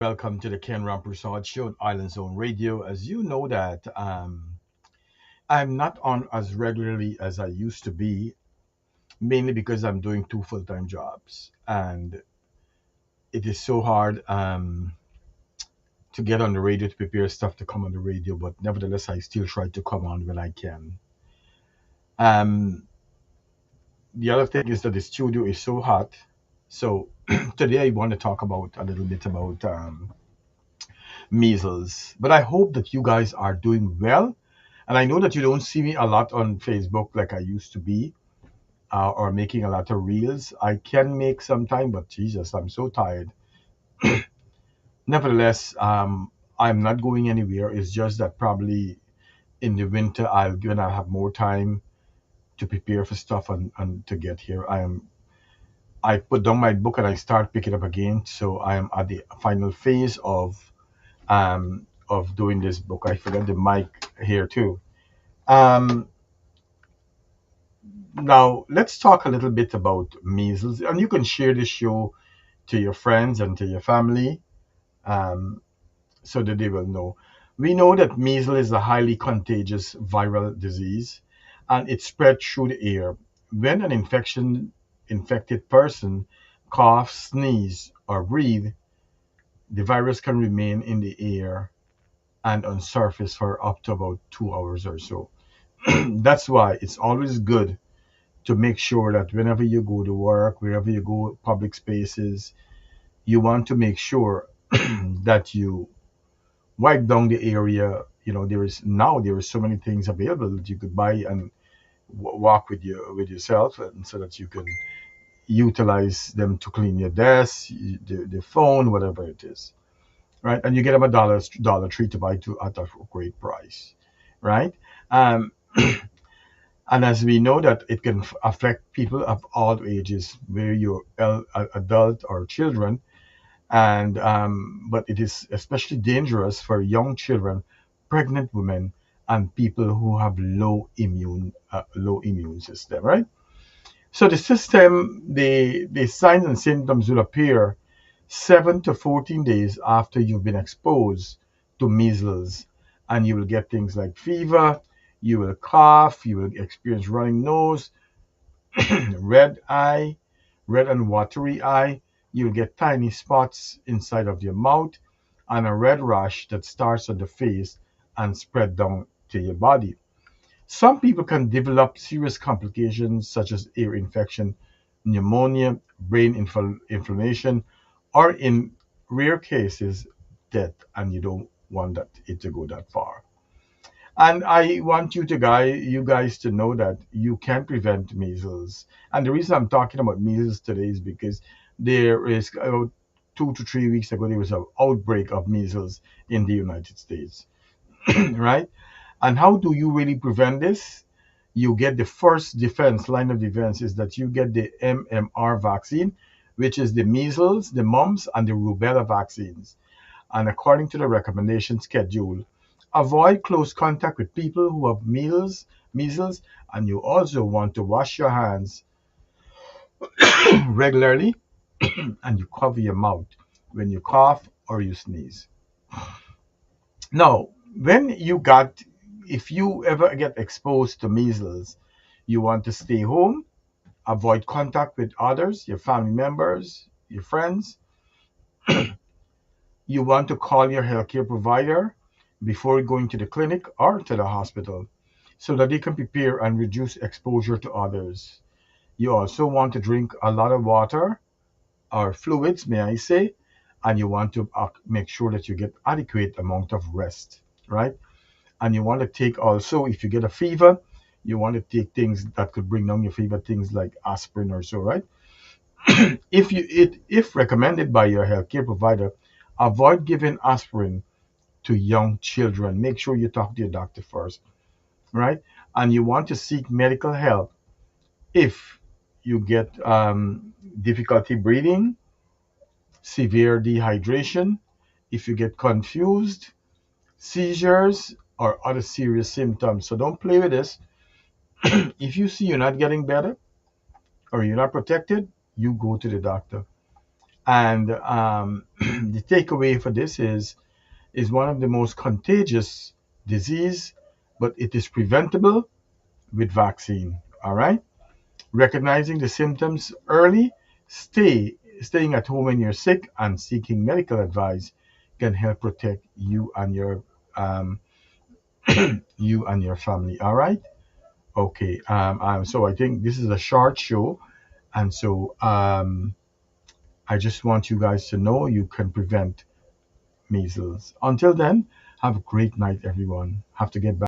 Welcome to the Ken Rampersaud Show on Island Zone Radio. As you know that I'm not on as regularly as I used to be, mainly because I'm doing two full-time jobs, and it is so hard to get on the radio to prepare stuff to come on the radio. But nevertheless, I still try to come on when I can. Um, the other thing is that the studio is so hot. So today I want to talk about a little bit about measles. But I hope that you guys are doing well. And I know that you don't see me a lot on Facebook like I used to be, or making a lot of reels. I can make sometime, but Jesus, I'm so tired. Nevertheless, I'm not going anywhere. It's just that probably in the winter I'll gonna have more time to prepare for stuff and to get here. I put down my book and I start picking up again. So I am at the final phase of doing this book. I forgot the mic here too. Um, Now, let's talk a little bit about measles, and you can share this show to your friends and to your family, um, so that they will know. We know that measles is a highly contagious viral disease, and it spread through the air. When an infected person coughs, sneeze, or breathe, the virus can remain in the air and on surface for up to about 2 hours or so. That's why it's always good to make sure that whenever you go to work, wherever you go, public spaces, you want to make sure that you wipe down the area. There is so many things available that you could buy and walk with yourself, and so that you can utilize them to clean your desk, the phone, whatever it is, right? And you get them a Dollar Tree to buy to at a great price, right? Um, And as we know that it can affect people of all ages, whether you're adult or children, and but it is especially dangerous for young children, pregnant women, and people who have low immune system, right? So the signs and symptoms will appear 7 to 14 days after you've been exposed to measles, and you will get things like fever, you will cough, you will experience running nose, red eye, red and watery eye. You'll get tiny spots inside of your mouth and a red rash that starts on the face and spread down to your body. Some people can develop serious complications such as ear infection, pneumonia, inflammation, or in rare cases, death, and you don't want it to go that far. And I want you guys to know that you can prevent measles. And the reason I'm talking about measles today is because there is about 2 to 3 weeks ago there was an outbreak of measles in the United States, right? And how do you really prevent this? You get the first defense line of defense is that you get the MMR vaccine, which is the measles, the mumps, and the rubella vaccines. And according to the recommendation schedule, avoid close contact with people who have measles, and you also want to wash your hands regularly, and you cover your mouth when you cough or you sneeze. Now, if you ever get exposed to measles, you want to stay home, avoid contact with others, your family members, your friends. You want to call your healthcare provider before going to the clinic or to the hospital so that they can prepare and reduce exposure to others. You also want to drink a lot of water or fluids, may I say, and you want to make sure that you get adequate amount of rest, right? And you want to take also, if you get a fever, you want to take things that could bring down your fever, things like aspirin or so, right? If recommended by your healthcare provider, avoid giving aspirin to young children. Make sure you talk to your doctor first, right? And you want to seek medical help if you get difficulty breathing, severe dehydration, if you get confused, seizures, or other serious symptoms. So don't play with this. If you see you're not getting better or you're not protected, you go to the doctor. And the takeaway for this is one of the most contagious disease, but it is preventable with vaccine. All right. Recognizing the symptoms early, staying at home when you're sick, and seeking medical advice can help protect um, you and your family. All right. Okay. So I think this is a short show, and so I just want you guys to know you can prevent measles. Until then, have a great night, everyone. Have to get back.